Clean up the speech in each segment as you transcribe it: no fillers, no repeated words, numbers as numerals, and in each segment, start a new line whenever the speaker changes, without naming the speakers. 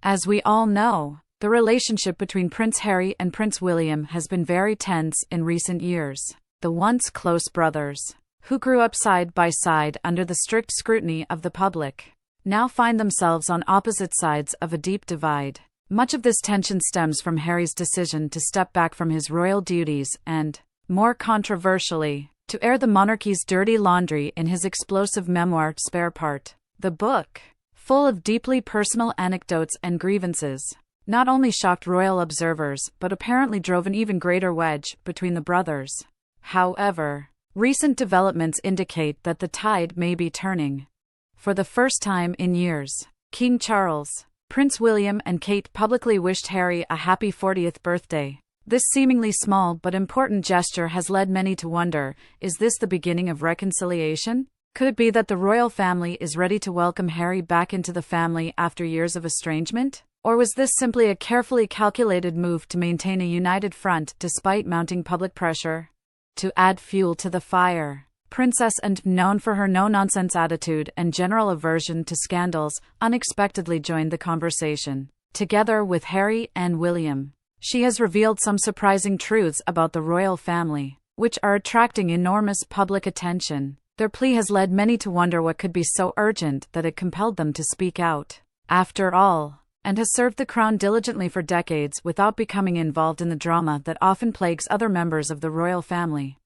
As we all know, the relationship between Prince Harry and Prince William has been very tense in recent years. The once close brothers, who grew up side by side under the strict scrutiny of the public, now find themselves on opposite sides of a deep divide. Much of this tension stems from Harry's decision to step back from his royal duties and, more controversially, to air the monarchy's dirty laundry in his explosive memoir Spare Part. The book, full of deeply personal anecdotes and grievances, not only shocked royal observers but apparently drove an even greater wedge between the brothers. However, recent developments indicate that the tide may be turning. For the first time in years, King Charles, Prince William and Kate publicly wished Harry a happy 40th birthday. This seemingly small but important gesture has led many to wonder, is this the beginning of reconciliation? Could it be that the royal family is ready to welcome Harry back into the family after years of estrangement? Or was this simply a carefully calculated move to maintain a united front despite mounting public pressure? To add fuel to the fire, Princess and, known for her no-nonsense attitude and general aversion to scandals, unexpectedly joined the conversation. Together with Harry and William, she has revealed some surprising truths about the royal family, which are attracting enormous public attention. Their plea has led many to wonder what could be so urgent that it compelled them to speak out. After all, and has served the crown diligently for decades without becoming involved in the drama that often plagues other members of the royal family.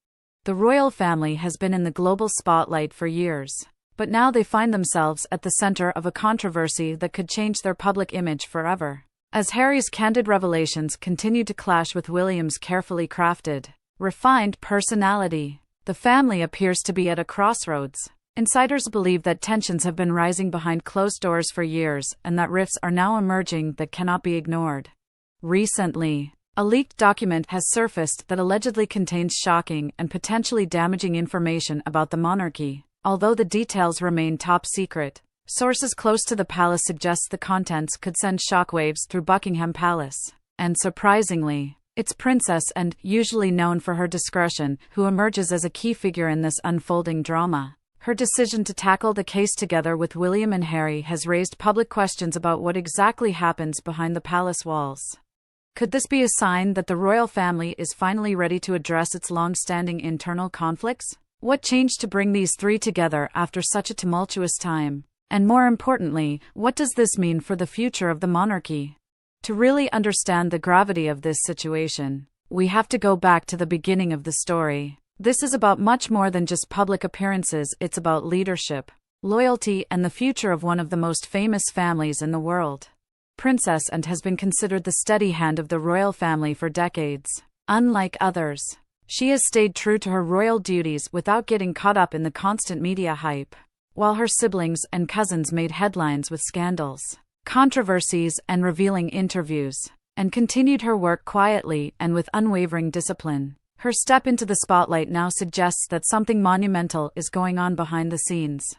The royal family has been in the global spotlight for years, but now they find themselves at the center of a controversy that could change their public image forever. As Harry's candid revelations continue to clash with William's carefully crafted, refined personality, the family appears to be at a crossroads. Insiders believe that tensions have been rising behind closed doors for years and that rifts are now emerging that cannot be ignored. Recently, a leaked document has surfaced that allegedly contains shocking and potentially damaging information about the monarchy. Although the details remain top secret, sources close to the palace suggest the contents could send shockwaves through Buckingham Palace. And surprisingly, it's Princess and, usually known for her discretion, who emerges as a key figure in this unfolding drama. Her decision to tackle the case together with William and Harry has raised public questions about what exactly happens behind the palace walls. Could this be a sign that the royal family is finally ready to address its long-standing internal conflicts? What changed to bring these three together after such a tumultuous time? And more importantly, what does this mean for the future of the monarchy? To really understand the gravity of this situation, we have to go back to the beginning of the story. This is about much more than just public appearances. It's about leadership, loyalty, and the future of one of the most famous families in the world. Princess and has been considered the steady hand of the royal family for decades. Unlike others, she has stayed true to her royal duties without getting caught up in the constant media hype, while her siblings and cousins made headlines with scandals, controversies, and revealing interviews, and continued her work quietly and with unwavering discipline. Her step into the spotlight now suggests that something monumental is going on behind the scenes.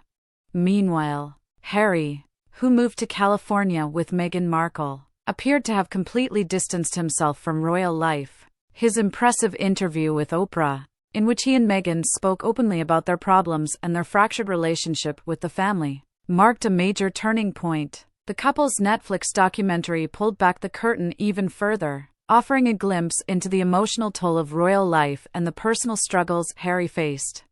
Meanwhile, Harry, who moved to California with Meghan Markle, appeared to have completely distanced himself from royal life. His impressive interview with Oprah, in which he and Meghan spoke openly about their problems and their fractured relationship with the family, marked a major turning point. The couple's Netflix documentary pulled back the curtain even further, offering a glimpse into the emotional toll of royal life and the personal struggles Harry faced.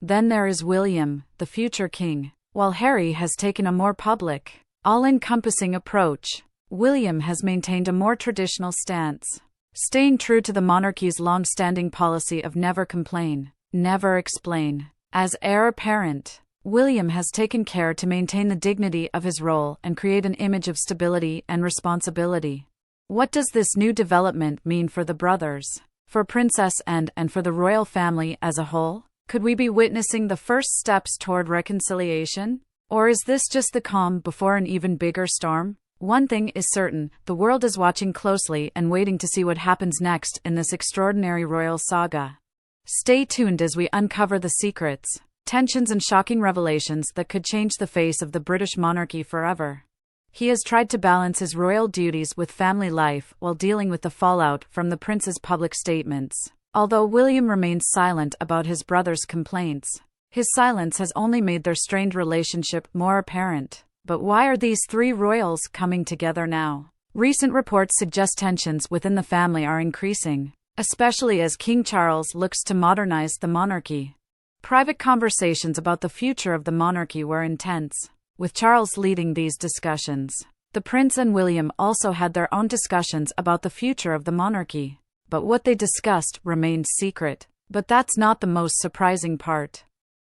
Then there is William, the future king. While Harry has taken a more public, all-encompassing approach, William has maintained a more traditional stance, staying true to the monarchy's long-standing policy of never complain, never explain. As heir apparent, William has taken care to maintain the dignity of his role and create an image of stability and responsibility. What does this new development mean for the brothers, for Princess and for the royal family as a whole? Could we be witnessing the first steps toward reconciliation? Or is this just the calm before an even bigger storm? One thing is certain, the world is watching closely and waiting to see what happens next in this extraordinary royal saga. Stay tuned as we uncover the secrets, tensions, and shocking revelations that could change the face of the British monarchy forever. He has tried to balance his royal duties with family life while dealing with the fallout from the prince's public statements. Although William remains silent about his brother's complaints, his silence has only made their strained relationship more apparent. But why are these three royals coming together now? Recent reports suggest tensions within the family are increasing, especially as King Charles looks to modernize the monarchy. Private conversations about the future of the monarchy were intense, with Charles leading these discussions. The Prince and William also had their own discussions about the future of the monarchy, but what they discussed remained secret. But that's not the most surprising part.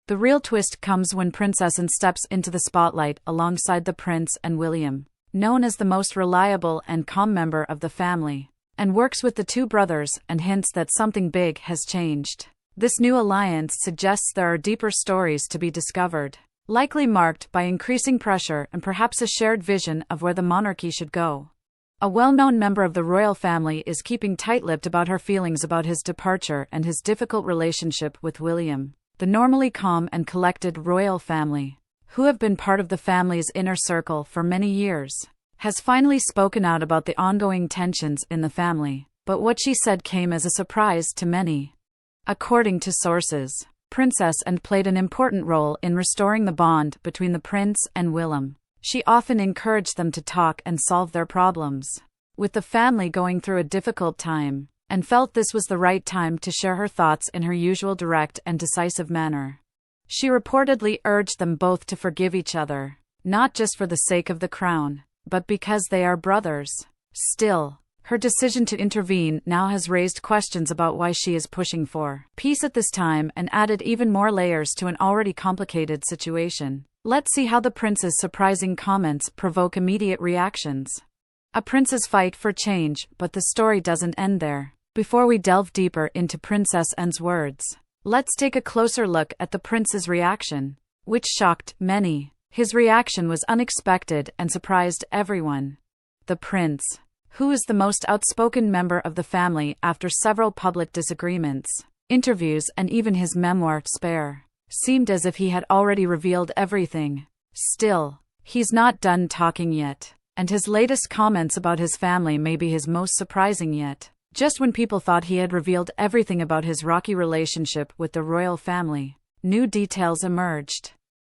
The real twist comes when Princess Anne steps into the spotlight alongside the Prince and William, known as the most reliable and calm member of the family, and works with the two brothers and hints that something big has changed. This new alliance suggests there are deeper stories to be discovered, likely marked by increasing pressure and perhaps a shared vision of where the monarchy should go. A well-known member of the royal family is keeping tight-lipped about her feelings about his departure and his difficult relationship with William. The normally calm and collected royal family, who have been part of the family's inner circle for many years, has finally spoken out about the ongoing tensions in the family, but what she said came as a surprise to many. According to sources, Princess Anne played an important role in restoring the bond between the prince and William. She often encouraged them to talk and solve their problems, with the family going through a difficult time, and felt this was the right time to share her thoughts in her usual direct and decisive manner. She reportedly urged them both to forgive each other, not just for the sake of the crown, but because they are brothers. Still, her decision to intervene now has raised questions about why she is pushing for peace at this time and added even more layers to an already complicated situation. Let's see how the prince's surprising comments provoke immediate reactions. A prince's fight for change, but the story doesn't end there. Before we delve deeper into Princess Anne's words, let's take a closer look at the prince's reaction, which shocked many. His reaction was unexpected and surprised everyone. The prince, who is the most outspoken member of the family after several public disagreements, interviews and even his memoir, Spare, seemed as if he had already revealed everything. Still, he's not done talking yet, and his latest comments about his family may be his most surprising yet. Just when people thought he had revealed everything about his rocky relationship with the royal family, new details emerged.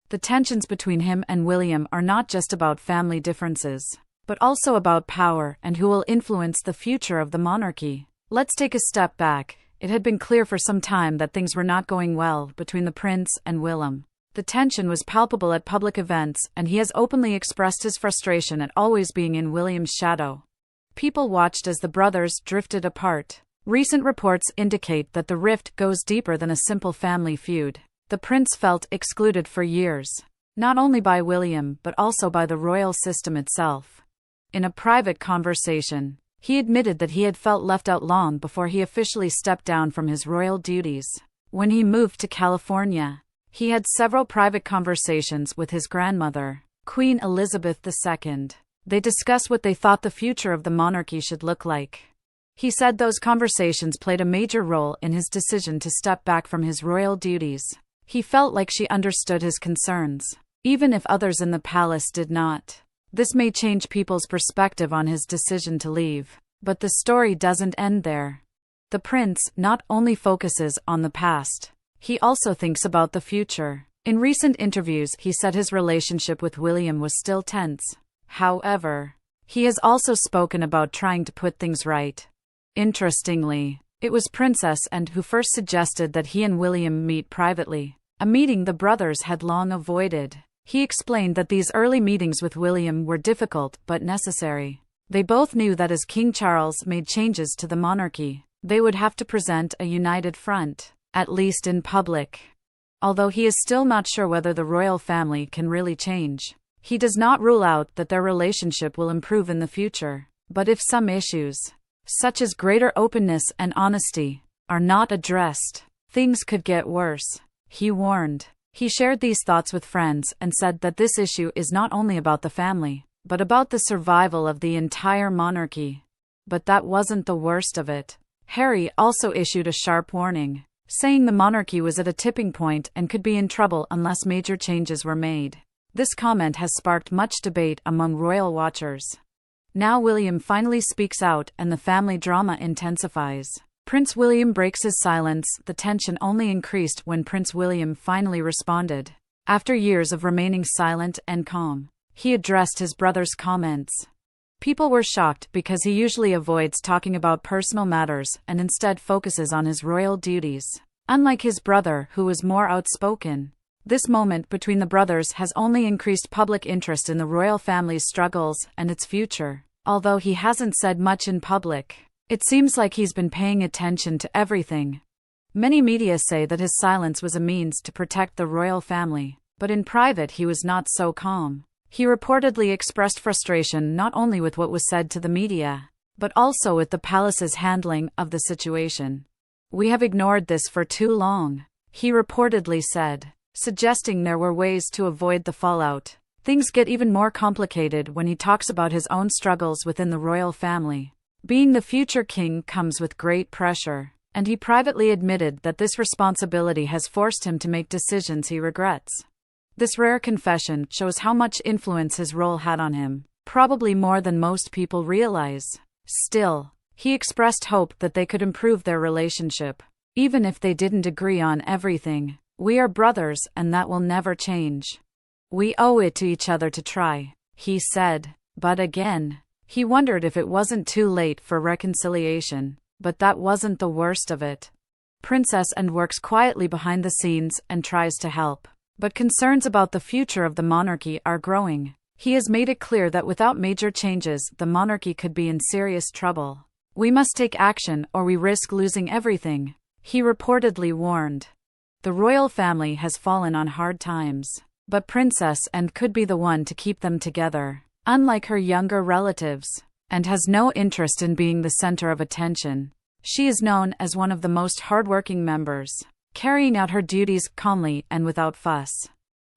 The tensions between him and William are not just about family differences, but also about power and who will influence the future of the monarchy. Let's take a step back. It had been clear for some time that things were not going well between the prince and William. The tension was palpable at public events, and he has openly expressed his frustration at always being in William's shadow. People watched as the brothers drifted apart. Recent reports indicate that the rift goes deeper than a simple family feud. The prince felt excluded for years, not only by William but also by the royal system itself. In a private conversation, he admitted that he had felt left out long before he officially stepped down from his royal duties. When he moved to California, he had several private conversations with his grandmother, Queen Elizabeth II. They discussed what they thought the future of the monarchy should look like. He said those conversations played a major role in his decision to step back from his royal duties. He felt like she understood his concerns, even if others in the palace did not. This may change people's perspective on his decision to leave, but the story doesn't end there. The prince not only focuses on the past, he also thinks about the future. In recent interviews, he said his relationship with William was still tense. However, he has also spoken about trying to put things right. Interestingly, it was Princess Anne who first suggested that he and William meet privately, a meeting the brothers had long avoided. He explained that these early meetings with William were difficult but necessary. They both knew that as King Charles made changes to the monarchy, they would have to present a united front, at least in public. Although he is still not sure whether the royal family can really change, he does not rule out that their relationship will improve in the future. But if some issues, such as greater openness and honesty, are not addressed, things could get worse, he warned. He shared these thoughts with friends and said that this issue is not only about the family, but about the survival of the entire monarchy. But that wasn't the worst of it. Harry also issued a sharp warning, saying the monarchy was at a tipping point and could be in trouble unless major changes were made. This comment has sparked much debate among royal watchers. Now William finally speaks out and the family drama intensifies. Prince William breaks his silence. The tension only increased when Prince William finally responded. After years of remaining silent and calm, he addressed his brother's comments. People were shocked because he usually avoids talking about personal matters and instead focuses on his royal duties, unlike his brother, who was more outspoken. This moment between the brothers has only increased public interest in the royal family's struggles and its future. Although he hasn't said much in public, it seems like he's been paying attention to everything. Many media say that his silence was a means to protect the royal family, but in private he was not so calm. He reportedly expressed frustration not only with what was said to the media, but also with the palace's handling of the situation. "We have ignored this for too long," he reportedly said, suggesting there were ways to avoid the fallout. Things get even more complicated when he talks about his own struggles within the royal family. Being the future king comes with great pressure, and he privately admitted that this responsibility has forced him to make decisions he regrets. This rare confession shows how much influence his role had on him, probably more than most people realize. Still, he expressed hope that they could improve their relationship, even if they didn't agree on everything. "We are brothers, and that will never change. We owe it to each other to try," he said. But again, he wondered if it wasn't too late for reconciliation. But that wasn't the worst of it. Princess Anne works quietly behind the scenes and tries to help. But concerns about the future of the monarchy are growing. He has made it clear that without major changes, the monarchy could be in serious trouble. "We must take action or we risk losing everything," he reportedly warned. The royal family has fallen on hard times, but Princess Anne could be the one to keep them together, unlike her younger relatives, and has no interest in being the center of attention. She is known as one of the most hardworking members, carrying out her duties calmly and without fuss.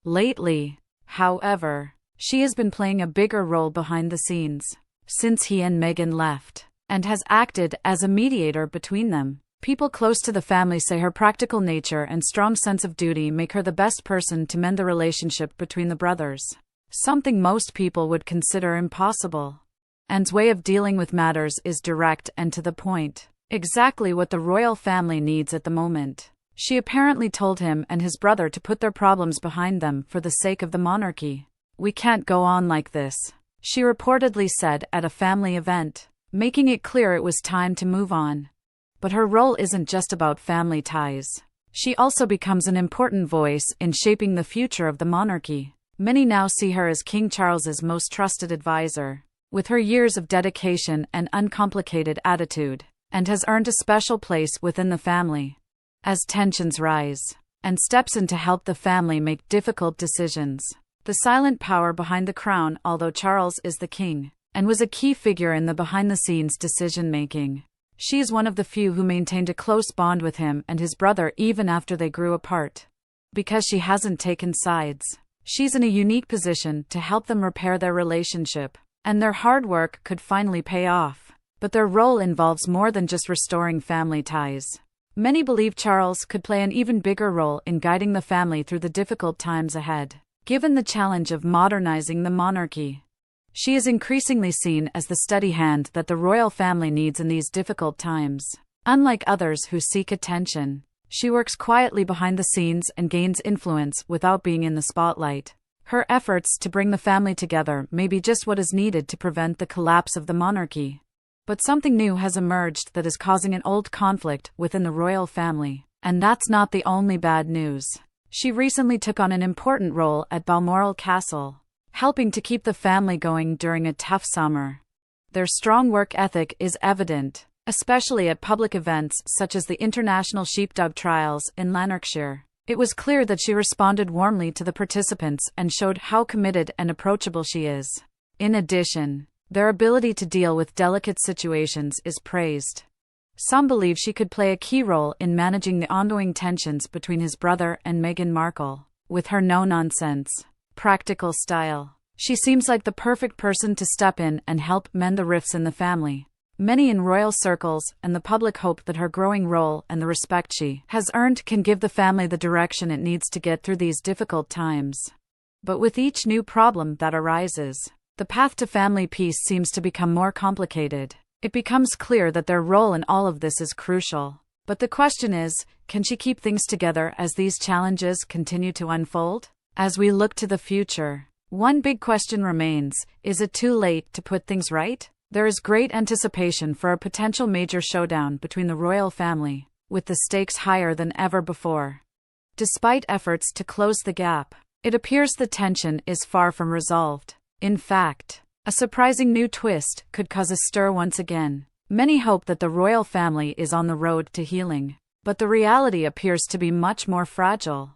Lately, however, she has been playing a bigger role behind the scenes, since he and Meghan left, and has acted as a mediator between them. People close to the family say her practical nature and strong sense of duty make her the best person to mend the relationship between the brothers, something most people would consider impossible. Anne's way of dealing with matters is direct and to the point, exactly what the royal family needs at the moment. She apparently told him and his brother to put their problems behind them for the sake of the monarchy. "We can't go on like this," she reportedly said at a family event, making it clear it was time to move on. But her role isn't just about family ties. She also becomes an important voice in shaping the future of the monarchy. Many now see her as King Charles's most trusted advisor, with her years of dedication and uncomplicated attitude, and has earned a special place within the family. As tensions rise, Anne steps in to help the family make difficult decisions. The silent power behind the crown, although Charles is the king, and was a key figure in the behind-the-scenes decision-making. She is one of the few who maintained a close bond with him and his brother even after they grew apart. Because she hasn't taken sides, she's in a unique position to help them repair their relationship, and their hard work could finally pay off. But their role involves more than just restoring family ties. Many believe Charles could play an even bigger role in guiding the family through the difficult times ahead, given the challenge of modernizing the monarchy. She is increasingly seen as the steady hand that the royal family needs in these difficult times. Unlike others who seek attention, she works quietly behind the scenes and gains influence without being in the spotlight. Her efforts to bring the family together may be just what is needed to prevent the collapse of the monarchy. But something new has emerged that is causing an old conflict within the royal family. And that's not the only bad news. She recently took on an important role at Balmoral Castle, helping to keep the family going during a tough summer. Their strong work ethic is evident, especially at public events such as the International Sheepdog Trials in Lanarkshire. It was clear that she responded warmly to the participants and showed how committed and approachable she is. In addition, their ability to deal with delicate situations is praised. Some believe she could play a key role in managing the ongoing tensions between his brother and Meghan Markle. With her no-nonsense, practical style, she seems like the perfect person to step in and help mend the rifts in the family. Many in royal circles and the public hope that her growing role and the respect she has earned can give the family the direction it needs to get through these difficult times. But with each new problem that arises, the path to family peace seems to become more complicated. It becomes clear that their role in all of this is crucial. But the question is, can she keep things together as these challenges continue to unfold? As we look to the future, One big question remains: is it too late to put things right? There is great anticipation for a potential major showdown between the royal family, with the stakes higher than ever before. Despite efforts to close the gap, it appears the tension is far from resolved. In fact, a surprising new twist could cause a stir once again. Many hope that the royal family is on the road to healing, but the reality appears to be much more fragile.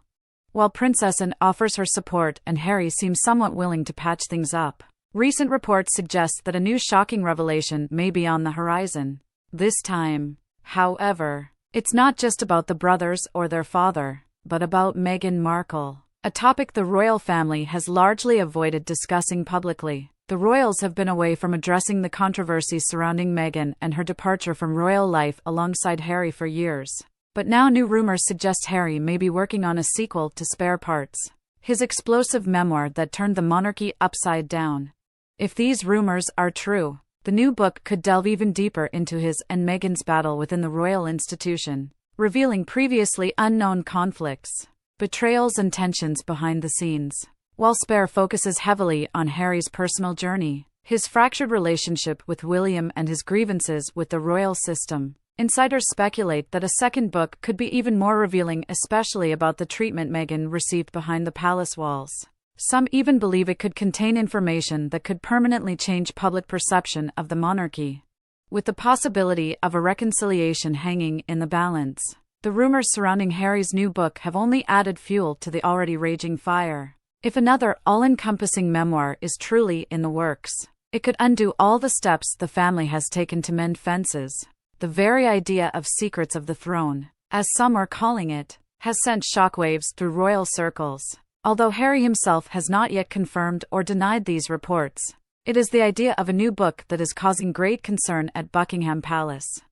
While Princess Anne offers her support and Harry seems somewhat willing to patch things up, recent reports suggest that a new shocking revelation may be on the horizon. This time, however, it's not just about the brothers or their father, but about Meghan Markle, a topic the royal family has largely avoided discussing publicly. The royals have been away from addressing the controversies surrounding Meghan and her departure from royal life alongside Harry for years. But now new rumors suggest Harry may be working on a sequel to Spare Parts, his explosive memoir that turned the monarchy upside down. If these rumors are true, the new book could delve even deeper into his and Meghan's battle within the royal institution, revealing previously unknown conflicts, betrayals and tensions behind the scenes. While Spare focuses heavily on Harry's personal journey, his fractured relationship with William and his grievances with the royal system, insiders speculate that a second book could be even more revealing, especially about the treatment Meghan received behind the palace walls. Some even believe it could contain information that could permanently change public perception of the monarchy. With the possibility of a reconciliation hanging in the balance, the rumors surrounding Harry's new book have only added fuel to the already raging fire. If another all-encompassing memoir is truly in the works, it could undo all the steps the family has taken to mend fences. The very idea of secrets of the throne, as some are calling it, has sent shockwaves through royal circles. Although Harry himself has not yet confirmed or denied these reports, it is the idea of a new book that is causing great concern at Buckingham Palace.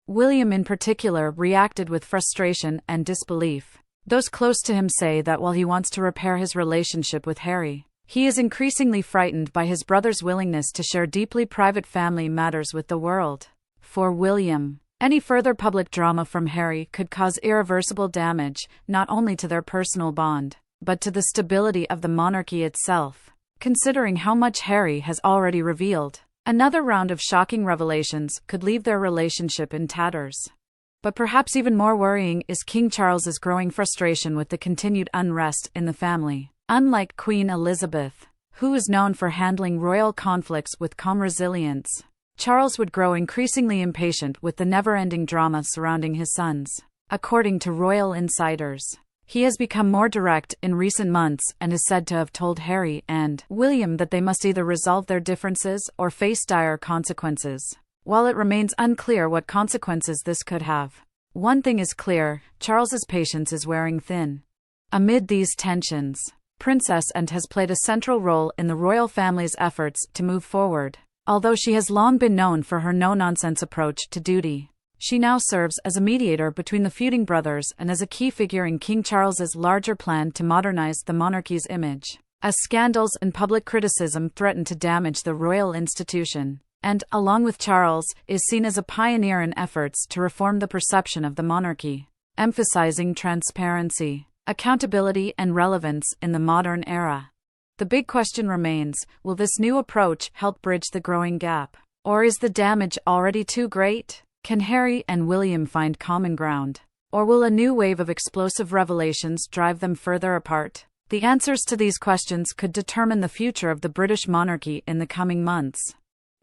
William in particular reacted with frustration and disbelief. Those close to him say that while he wants to repair his relationship with Harry, he is increasingly frightened by his brother's willingness to share deeply private family matters with the world. For William, any further public drama from Harry could cause irreversible damage, not only to their personal bond, but to the stability of the monarchy itself. Considering how much Harry has already revealed, another round of shocking revelations could leave their relationship in tatters. But perhaps even more worrying is King Charles's growing frustration with the continued unrest in the family. Unlike Queen Elizabeth, who is known for handling royal conflicts with calm resilience, Charles would grow increasingly impatient with the never-ending drama surrounding his sons. According to royal insiders, he has become more direct in recent months and is said to have told Harry and William that they must either resolve their differences or face dire consequences. While it remains unclear what consequences this could have, one thing is clear: Charles's patience is wearing thin. Amid these tensions, Princess Anne has played a central role in the royal family's efforts to move forward. Although she has long been known for her no-nonsense approach to duty, she now serves as a mediator between the feuding brothers and as a key figure in King Charles's larger plan to modernize the monarchy's image. As scandals and public criticism threaten to damage the royal institution, and, along with Charles, is seen as a pioneer in efforts to reform the perception of the monarchy, emphasizing transparency, accountability and relevance in the modern era. The big question remains: will this new approach help bridge the growing gap? Or is the damage already too great? Can Harry and William find common ground? Or will a new wave of explosive revelations drive them further apart? The answers to these questions could determine the future of the British monarchy in the coming months.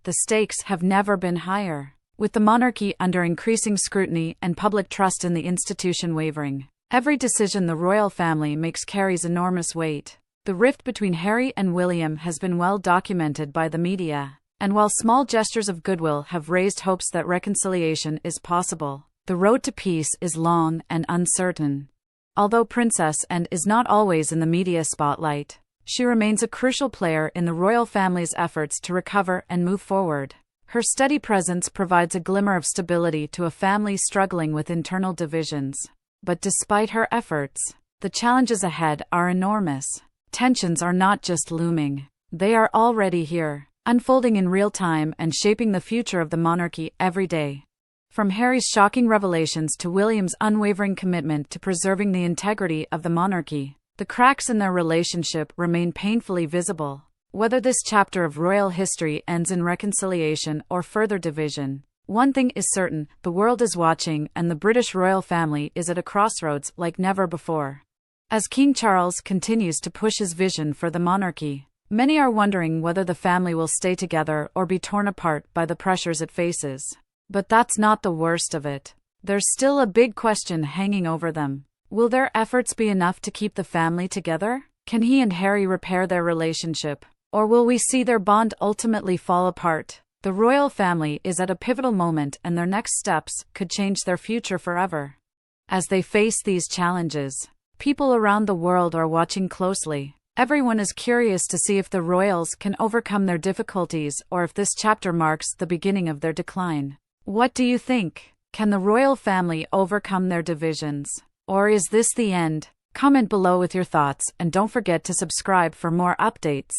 The stakes have never been higher. With the monarchy under increasing scrutiny and public trust in the institution wavering, every decision the royal family makes carries enormous weight. The rift between Harry and William has been well documented by the media, and while small gestures of goodwill have raised hopes that reconciliation is possible, the road to peace is long and uncertain. Although Princess Anne is not always in the media spotlight, she remains a crucial player in the royal family's efforts to recover and move forward. Her steady presence provides a glimmer of stability to a family struggling with internal divisions. But despite her efforts, the challenges ahead are enormous. Tensions are not just looming, they are already here, unfolding in real time and shaping the future of the monarchy every day. From Harry's shocking revelations to William's unwavering commitment to preserving the integrity of the monarchy, The cracks in their relationship remain painfully visible. Whether this chapter of royal history ends in reconciliation or further division, one thing is certain: the world is watching, and the British royal family is at a crossroads like never before. As King Charles continues to push his vision for the monarchy, many are wondering whether the family will stay together or be torn apart by the pressures it faces. But that's not the worst of it. There's still a big question hanging over them. Will their efforts be enough to keep the family together? Can he and Harry repair their relationship? Or will we see their bond ultimately fall apart? The royal family is at a pivotal moment, and their next steps could change their future forever. As they face these challenges, people around the world are watching closely. Everyone is curious to see if the royals can overcome their difficulties or if this chapter marks the beginning of their decline. What do you think? Can the royal family overcome their divisions? Or is this the end? Comment below with your thoughts, and don't forget to subscribe for more updates.